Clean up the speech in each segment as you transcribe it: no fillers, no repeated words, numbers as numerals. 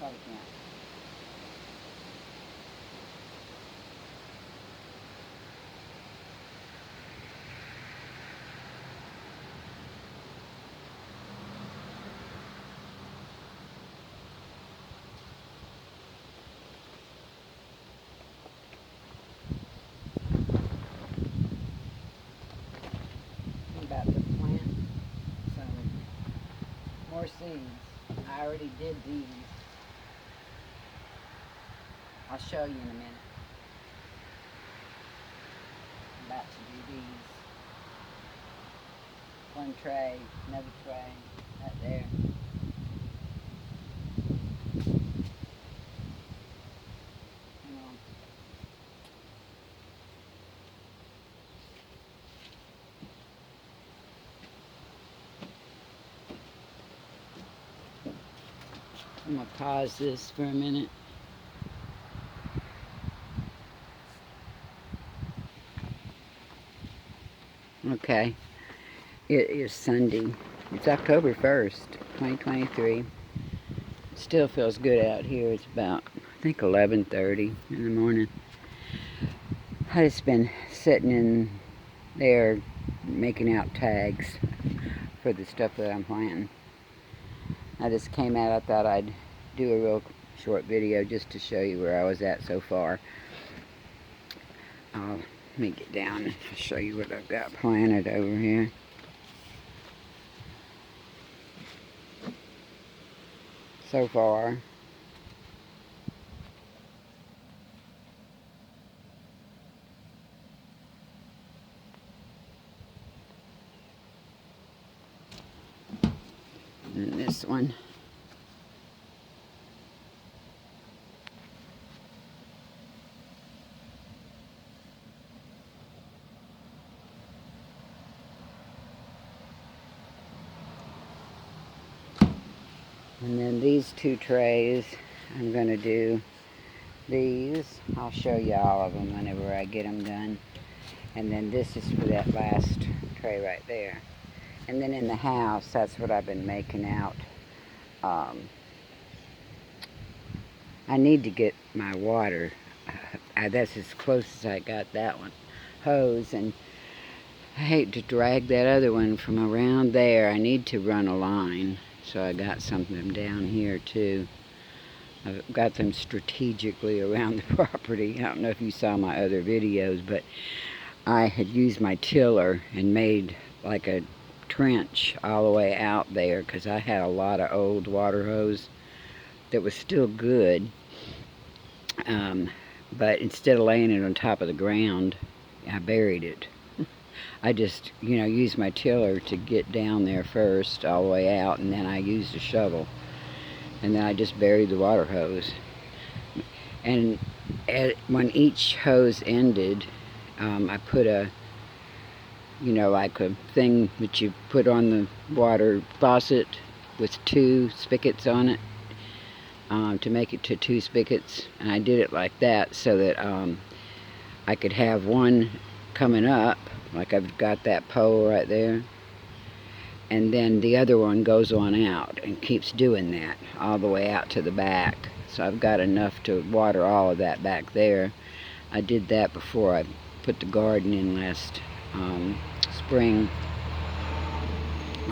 probably can't. I'm about to plant some more seeds. I already did these. I'll show you in a minute. I'm about to do these. One tray, another tray, right there. Hang on. I'm going to pause this for a minute. Okay, it is Sunday. It's October 1st, 2023. Still feels good out here. It's about, I think, 11:30 in the morning. I just been sitting in there making out tags for the stuff that I'm planting. I just came out. I thought I'd do a real short video just to show you where I was at so far. Let me get down and show you what I've got planted over here. So far, and this one. And then these two trays, I'm going to do these. I'll show you all of them whenever I get them done. And then this is for that last tray right there. And then in the house, that's what I've been making out. I need to get my water. That's as close as I got that one. Hose. And I hate to drag that other one from around there. I need to run a line. So I got something down here too. I've got them strategically around the property. I don't know if you saw my other videos, but I had used my tiller and made like a trench all the way out there because I had a lot of old water hose that was still good. But instead of laying it on top of the ground, I buried it. I just, used my tiller to get down there first, all the way out, and then I used a shovel. And then I just buried the water hose. And when each hose ended, I put like a thing that you put on the water faucet with two spigots on it, to make it to two spigots. And I did it like that so that I could have one coming up, like I've got that pole right there, and then the other one goes on out and keeps doing that all the way out to the back. So I've got enough to water all of that back there. I did that before I put the garden in last spring,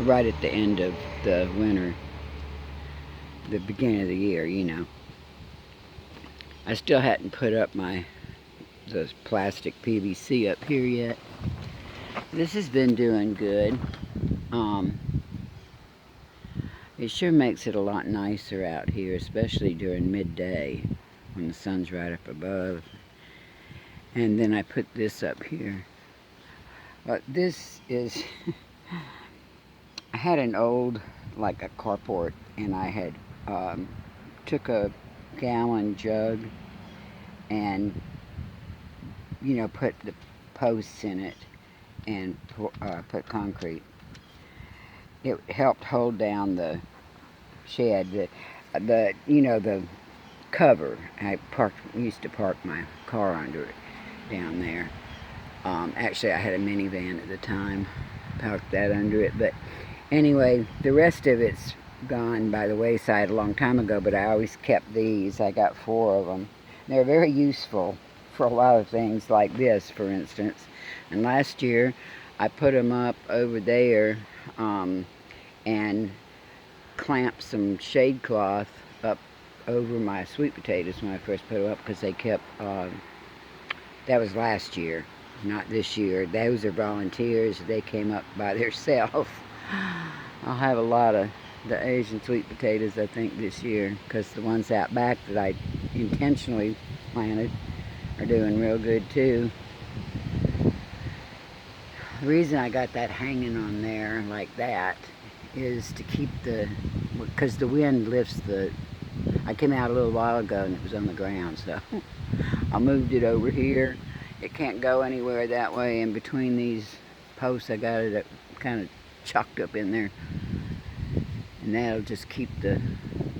right at the end of the winter, the beginning of the year, I still hadn't put up the plastic PVC up here yet. This has been doing good. It sure makes it a lot nicer out here, especially during midday when the sun's right up above. And then I put this up here. This is, I had an old, like a carport, and I had took a gallon jug and, put the posts in it and put concrete. It helped hold down the shed, the cover. I used to park my car under it down there. Actually, I had a minivan at the time, parked that under it. But anyway, the rest of it's gone by the wayside a long time ago, but I always kept these. I got 4 of them. They're very useful for a lot of things like this, for instance. And last year, I put them up over there and clamped some shade cloth up over my sweet potatoes when I first put them up, because they kept, that was last year, not this year. Those are volunteers. They came up by themselves. I'll have a lot of the Asian sweet potatoes, I think, this year, because the ones out back that I intentionally planted are doing real good too. The reason I got that hanging on there like that is to keep because the wind lifts I came out a little while ago and it was on the ground, so I moved it over here. It can't go anywhere that way, and between these posts I got it kind of chucked up in there, and that'll just keep the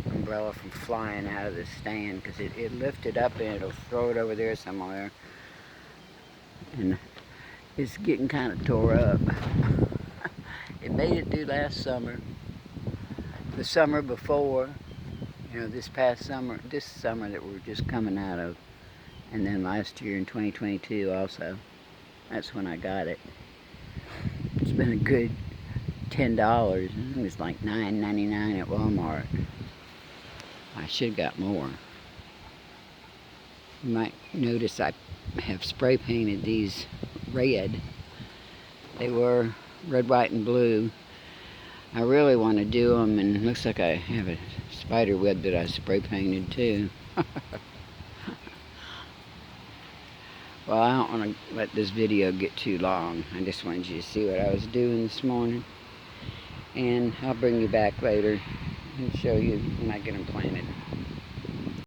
umbrella from flying out of the stand, because it lifted up and it'll throw it over there somewhere, and it's getting kind of tore up. It made it through last summer, the summer before, this summer that we're just coming out of, and then last year in 2022 also. That's when I got it. It's been a good $10. It was like $9.99 at Walmart. I should have got more. You might notice I have spray painted these red. They were red, white, and blue. I really want to do them, and it looks like I have a spider web that I spray painted too. Well, I don't want to let this video get too long. I just wanted you to see what I was doing this morning. And I'll bring you back later and show you when I get them planted.